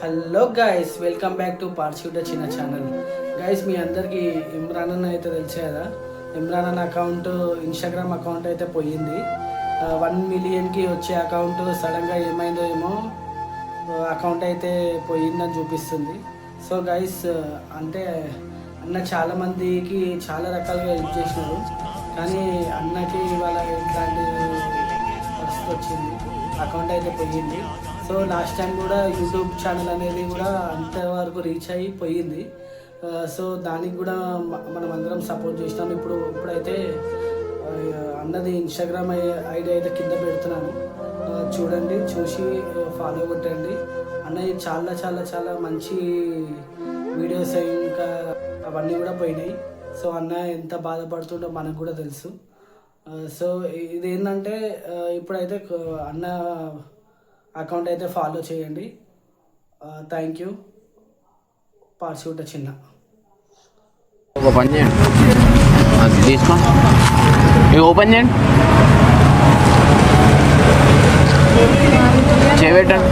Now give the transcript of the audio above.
Hello guys, welcome back to పార్ట్యూట చిన్న channel. Guys, మీ అందరికీ ఇమ్రాన్ అన్న అయితే తెలిసే కదా. ఇమ్రాన్ అన్న అకౌంట్, ఇన్స్టాగ్రామ్ అకౌంట్ అయితే పోయింది. 1 మిలియన్కి వచ్చే అకౌంట్ సడన్గా ఏమైందో ఏమో అకౌంట్ అయితే పోయిందని చూపిస్తుంది. సో గైస్, అంటే అన్న చాలామందికి చాలా రకాలుగా హెల్ప్ చేసినారు, కానీ అన్నకి ఇవాళ ఇట్లాంటి పరిస్థితి వచ్చింది, అకౌంట్ అయితే పోయింది. సో లాస్ట్ టైం కూడా యూట్యూబ్ ఛానల్ అనేది కూడా అంతవరకు రీచ్ అయ్యి పోయింది. సో దానికి కూడా మనం అందరం సపోర్ట్ చేసినాం. ఇప్పుడైతే అన్నది ఇన్స్టాగ్రామ్ ఐడి అయితే కింద పెడుతున్నాను, చూడండి, చూసి ఫాలో కొట్టండి. అన్నది చాలా చాలా చాలా మంచి వీడియోస్ ఇంకా అవన్నీ కూడా పోయినాయి. సో అన్న ఎంత బాధపడుతుండో మనకు కూడా తెలుసు. సో ఇదేంటంటే ఇప్పుడైతే అన్న అకౌంట్ అయితే ఫాలో చేయండి. Thank you. పార్ట్యూట చిన్న. ఒక పని చేయండి, అది తీసుకో, ఇవి ఓపెన్ చేయండి, చేయబెట్టండి.